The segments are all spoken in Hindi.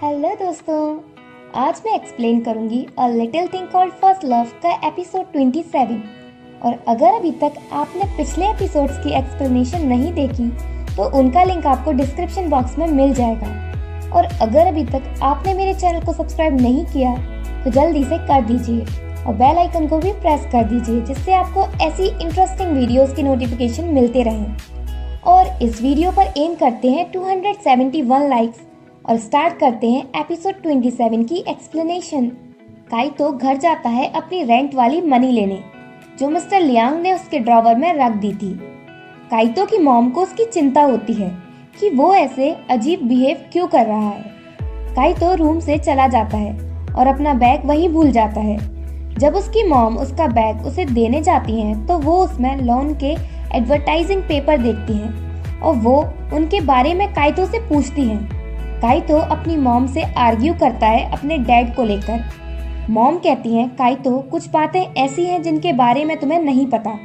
हेलो दोस्तों, आज मैं एक्सप्लेन करूंगी a little thing called first love का एपिसोड 27। और अगर अभी तक आपने पिछले एपिसोड्स की एक्सप्लेनेशन नहीं देखी तो उनका लिंक आपको डिस्क्रिप्शन बॉक्स में मिल जाएगा। और अगर अभी तक आपने मेरे चैनल को सब्सक्राइब नहीं किया तो जल्दी से कर दीजिए और बेल आइकन को भी प्रेस कर दीजिए, जिससे आपको ऐसी इंटरेस्टिंग वीडियोस की नोटिफिकेशन मिलते रहें। और इस वीडियो पर एम करते हैं 271 लाइक्स और स्टार्ट करते हैं एपिसोड 27 की एक्सप्लेनेशन। काइतो घर जाता है अपनी रेंट वाली मनी लेने, जो मिस्टर लियांग ने उसके ड्रॉवर में रख दी थी। काइतो की मॉम को उसकी चिंता होती है कि वो ऐसे अजीब बिहेव क्यों कर रहा है। काइतो रूम से चला जाता है और अपना बैग वहीं भूल जाता है। जब उसकी मॉम उसका बैग उसे देने जाती हैं तो वो उसमें लोन के एडवर्टाइजिंग पेपर देखती हैं और वो उनके बारे में काइतो से पूछती हैं। काइतो अपनी मॉम से आर्ग्यू करता है अपने डैड को लेकर। मॉम कहती हैं, काइतो, कुछ बातें ऐसी हैं जिनके बारे में तुम्हें नहीं पता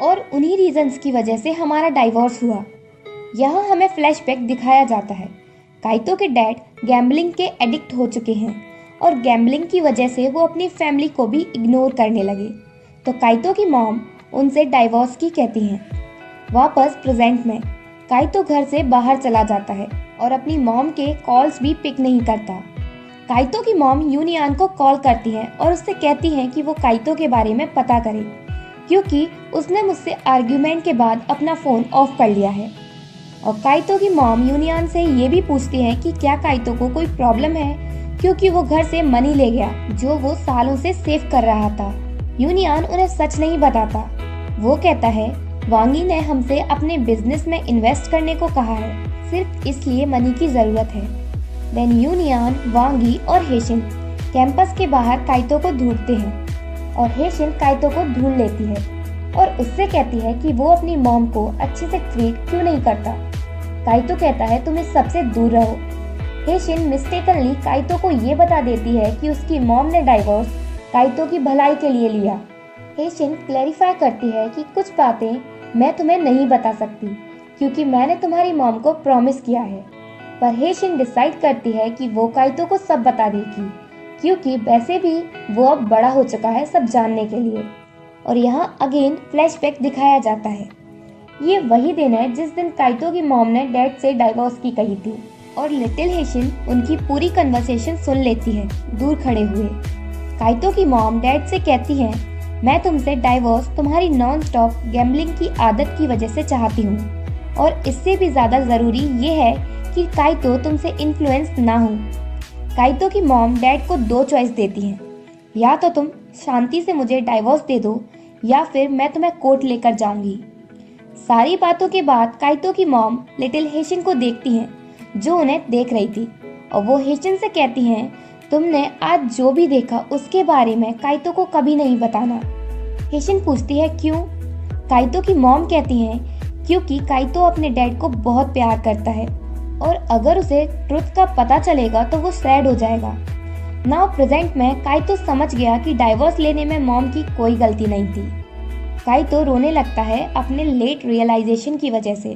और उन्हीं रीजंस की वजह से हमारा डाइवोर्स हुआ। यहाँ हमें फ्लैशबैक दिखाया जाता है। काइतो के डैड गैम्बलिंग के एडिक्ट हो चुके हैं और गैम्बलिंग की वजह से वो अपनी फैमिली को भी इग्नोर करने लगे। तो काइतो की मॉम उनसे डाइवोर्स की कहती हैं। वापस प्रेजेंट में काइतो घर से बाहर चला जाता है और अपनी मॉम के कॉल्स भी पिक नहीं करता। काइतो की मॉम यूनियान को कॉल करती है और उससे कहती है कि वो काइतो के बारे में पता करे, क्योंकि उसने मुझसे आर्ग्यूमेंट के बाद अपना फ़ोन ऑफ कर लिया है। और काइतो की मॉम यूनियान से ये भी पूछती है कि क्या काइतो को कोई प्रॉब्लम है, क्योंकि वो घर से मनी ले गया जो वो सालों से सेव कर रहा था। यूनियान उन्हें सच नहीं बताता। वो कहता है, वांगी ने हमसे अपने बिजनेस में इन्वेस्ट करने को कहा है, सिर्फ इसलिए मनी की जरूरत है। देन यूनियान, वांगी और हेशिन कैंपस के बाहर काइतो को ढूंढते हैं और हेशिन काइतो को ढूंढ लेती है और उससे कहती है कि वो अपनी मॉम को अच्छे से ट्रीट क्यों नहीं करता। काइतो कहता है, तुम इस सबसे दूर रहो। हेशिन मिस्टेकनली काइतो को ये बता देती है कि उसकी मॉम ने डाइवोर्स काइतो की भलाई के लिए लिया। हेशिन क्लैरिफाई करती है कि कुछ बातें मैं तुम्हें नहीं बता सकती क्योंकि मैंने तुम्हारी मॉम को प्रॉमिस किया है। पर हेशिन डिसाइड करती है कि वो काइतो को सब बता देगी, क्योंकि वैसे भी वो अब बड़ा हो चुका है सब जानने के लिए। और यहाँ अगेन फ्लैशबैक दिखाया जाता है। ये वही दिन है जिस दिन काइतो की मॉम ने डैड से डाइवोर्स की कही थी और लिटिल हेशिन उनकी पूरी कन्वर्सेशन सुन लेती है दूर खड़े हुए। काइतो की मॉम डैड से कहती है, मैं तुमसे डाइवोर्स तुम्हारी नॉन स्टॉप गैम्बलिंग की आदत की वजह से चाहती हूँ और इससे भी ज़्यादा ज़रूरी ये है कि काइतो तुमसे इन्फ्लुएंस ना हो। काइतो की मॉम डैड को दो चॉइस देती हैं, या तो तुम शांति से मुझे डाइवोर्स दे दो या फिर मैं तुम्हें कोर्ट लेकर जाऊंगी। सारी बातों के बाद काइतो की मॉम लिटिल हेशिन को देखती हैं जो उन्हें देख रही थी और वो हेशिन से कहती हैं, तुमने आज जो भी देखा उसके बारे में काइतो को कभी नहीं बताना। हेशिन पूछती है, क्यों? काइतो की मॉम कहती हैं, क्योंकि काइतो अपने डैड को बहुत प्यार करता है और अगर उसे ट्रुथ का पता चलेगा तो वो सैड हो जाएगा। नाउ प्रेजेंट में काइतो समझ गया कि डाइवोर्स लेने में मॉम की कोई गलती नहीं थी। काइतो रोने लगता है अपने लेट रियलाइजेशन की वजह से।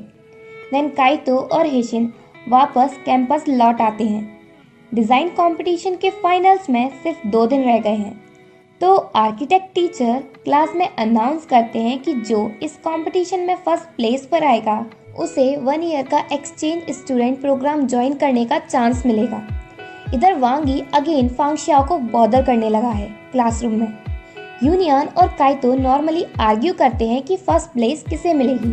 देन काइतो और हेशिन वापस कैंपस लौट आते हैं। डिज़ाइन कंपटीशन के फाइनल्स में सिर्फ 2 दिन रह गए हैं, तो आर्किटेक्ट टीचर क्लास में अनाउंस करते हैं कि जो इस कंपटीशन में फर्स्ट प्लेस पर आएगा उसे 1 ईयर का एक्सचेंज स्टूडेंट प्रोग्राम ज्वाइन करने का चांस मिलेगा। इधर वांगी अगेन फांगशियाओ को बॉदर करने लगा है क्लासरूम में। यूनियान और काइतो नॉर्मली आर्ग्यू करते हैं कि फर्स्ट प्लेस किसे मिलेगी।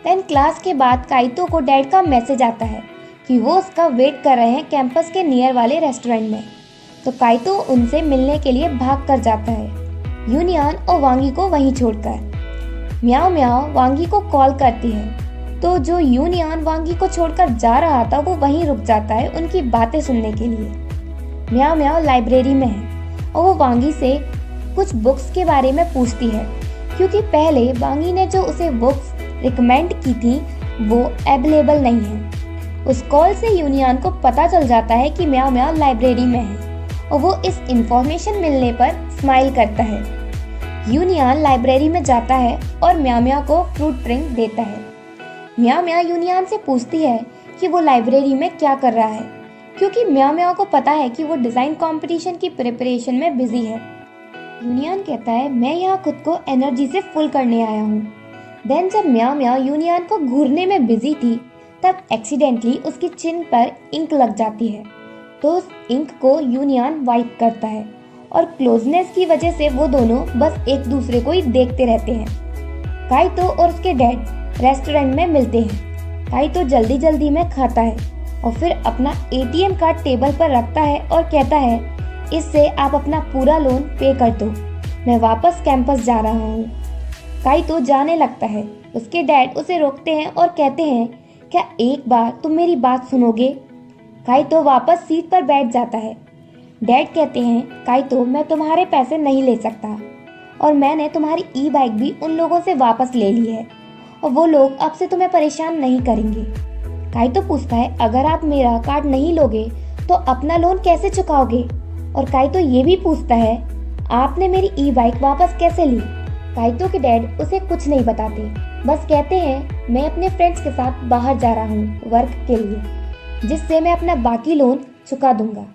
देन क्लास के बाद काइतो को डैड का मैसेज आता है कि वो उसका वेट कर रहे हैं कैंपस के नियर वाले रेस्टोरेंट में। तो काइतो उनसे मिलने के लिए भाग कर जाता है, यूनियान और वांगी को वहीं छोड़कर। म्याओ म्याओ वांगी को कॉल करती है, तो जो यूनियान वांगी को छोड़कर जा रहा था वो वहीं रुक जाता है उनकी बातें सुनने के लिए। म्याओ म्याओ लाइब्रेरी में है और वो वांगी से कुछ बुक्स के बारे में पूछती है, क्योंकि पहले वांगी ने जो उसे बुक्स रिकमेंड की थी वो अवेलेबल नहीं है। उस कॉल से यूनियान को पता चल जाता है कि म्याओ म्याओ लाइब्रेरी में है और वो इस इंफॉर्मेशन मिलने पर स्माइल करता है। यूनियान लाइब्रेरी में जाता है और म्याओ म्याओ को फ्रूट ड्रिंक देता है। म्याओ म्याओ यूनियान से पूछती है कि वो लाइब्रेरी में क्या कर रहा है। क्योंकि म्याओ म्याओ को पता है कि वो डिजाइन कंपटीशन की प्रिपरेशन में बिजी है। यूनियन कहता है मैं यहाँ खुद को एनर्जी से फुल करने आया हूँ। देन जब म्याओ म्याओ यूनियन को घूरने में बिजी थी तब एक्सीडेंटली उसकी चिन पर इंक लग जाती है, तो उस इंक को यूनियन वाइप करता है और क्लोजनेस की वजह से वो दोनों बस एक दूसरे को ही देखते रहते हैं। काइतो और उसके डैड रेस्टोरेंट में मिलते हैं। काइतो जल्दी जल्दी में खाता है और फिर अपना एटीएम कार्ड टेबल पर रखता है और कहता है इससे आप अपना पूरा लोन पे कर दो, मैं वापस कैंपस जा रहा हूँ। काइतो जाने लगता है। उसके डैड उसे रोकते हैं और कहते हैं क्या एक बार तुम मेरी बात सुनोगे। काइतो वापस सीट पर बैठ जाता है। डैड कहते हैं काइतो मैं तुम्हारे पैसे नहीं ले सकता और मैंने तुम्हारी ई बाइक भी उन लोगों से वापस ले ली है और वो लोग अब से तुम्हें परेशान नहीं करेंगे। काइतो पूछता है अगर आप मेरा कार्ड नहीं लोगे तो अपना लोन कैसे चुकाओगे, और काइतो ये भी पूछता है आपने मेरी ई बाइक वापस कैसे ली। काइतो के डैड उसे कुछ नहीं बताते, बस कहते हैं मैं अपने फ्रेंड्स के साथ बाहर जा रहा हूँ वर्क के लिए, जिससे मैं अपना बाकी लोन चुका दूंगा।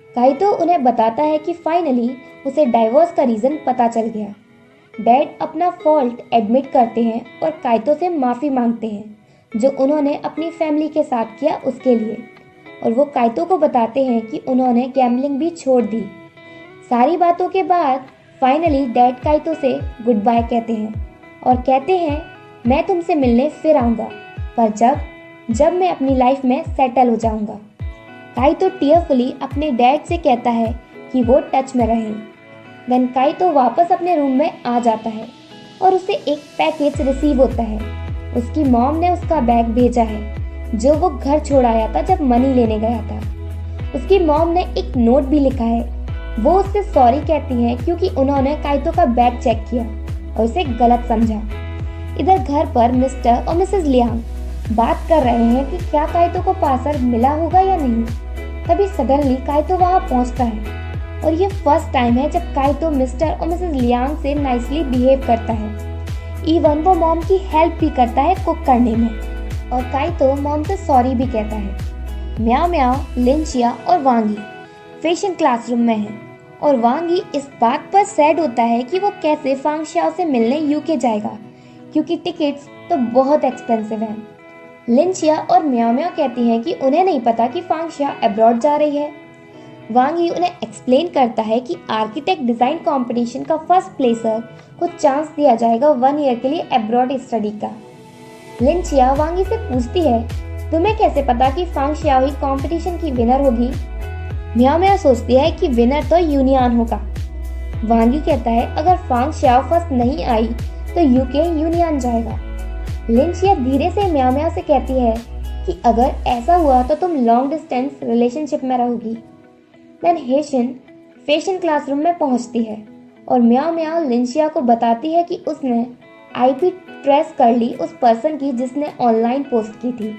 काइतो उन्हें बताता है कि फाइनली उसे डाइवोर्स का रीजन पता चल गया। डैड अपना फॉल्ट एडमिट करते हैं और काइतो से माफ़ी मांगते हैं जो उन्होंने अपनी फैमिली के साथ किया उसके लिए, और वो काइतो को बताते हैं कि उन्होंने गैम्बलिंग भी छोड़ दी। सारी बातों के बाद फाइनली डैड काइतो से गुड बाय कहते हैं और कहते हैं मैं तुमसे मिलने फिर आऊँगा, पर जब मैं अपनी लाइफ में सेटल हो जाऊँगा। काइतो टीयरफुली अपने डैड से कहता है कि वो टच में रहें। देन काइतो वापस अपने रूम में आ जाता है और उसे एक पैकेज रिसीव होता है। उसकी मॉम ने उसका बैग भेजा है जो वो घर छोड़ आया था जब मनी लेने गया था। उसकी मॉम ने एक नोट भी लिखा है। वो उससे सॉरी कहती हैं क्योंकि उन्होंने काइतो का बैग चेक किया और उसे गलत समझा। इधर घर पर मिस्टर और मिसेस लियांग बात कर रहे हैं कि क्या काइतो को पार्सल मिला होगा या नहीं। तभी सडनली काइतो वहां पहुंचता है और ये फर्स्ट टाइम है जब काइतो मिस्टर और मिसेस लियांग से नाइसली बिहेव करता है। इवन वो मॉम की हेल्प भी करता है कुक करने में, और काइतो मॉम से सॉरी भी कहता है। म्याओ म्याओ, लिंचिया और वांगी फैशन क्लासरूम में हैं और वांगी इस बात पर सैड होता है कि वो कैसे फांग शाओ से मिलने यूके जाएगा क्योंकि टिकट्स तो बहुत एक्सपेंसिव हैं। लिंचिया और म्याओ म्याओ कहती हैं कि उन्हें नहीं पता कि फांग शाओ अब्रॉड जा रही है। वांगी उन्हें एक्सप्लेन करता है कि आर्किटेक्ट डिजाइन कंपटीशन का फर्स्ट प्लेसर को चांस दिया जाएगा 1 ईयर के लिए अब्रॉड स्टडी का। लिंचिया वांगी से पूछती है तुम्हें कैसे पता कि फांग शाओ ही कंपटीशन की विनर होगी। म्याओ म्याओ सोचती है कि विनर तो यूनियन होगा। वांगी कहता है अगर फांग शाओ फर्स्ट नहीं आई तो यूके यूनियन जाएगा। लिंचिया धीरे से म्याओ म्याओ से कहती है कि अगर ऐसा हुआ तो तुम लॉन्ग डिस्टेंस रिलेशनशिप में रहोगी। देन हेशन फैशन क्लासरूम में पहुंचती है और म्याओ म्याओ लिंचिया को बताती है कि उसने आईपी ट्रेस कर ली उस पर्सन की जिसने ऑनलाइन पोस्ट की थी,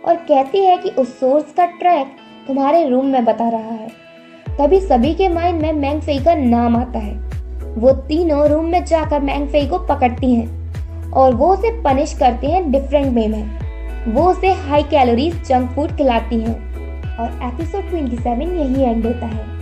और कहती है कि उस सोर्स का ट्रैक तुम्हारे रूम में बता रहा है। तभी सभी के माइंड में मैंग फेई का नाम आता है। वो तीनों रूम में जाकर मैंग फेई को पकड़ती हैं और वो उसे पनिश करती हैं डिफरेंट वे में। वो उसे हाई कैलोरीज जंक फूड खिलाती हैं और एपिसोड 27 यही एंड होता है।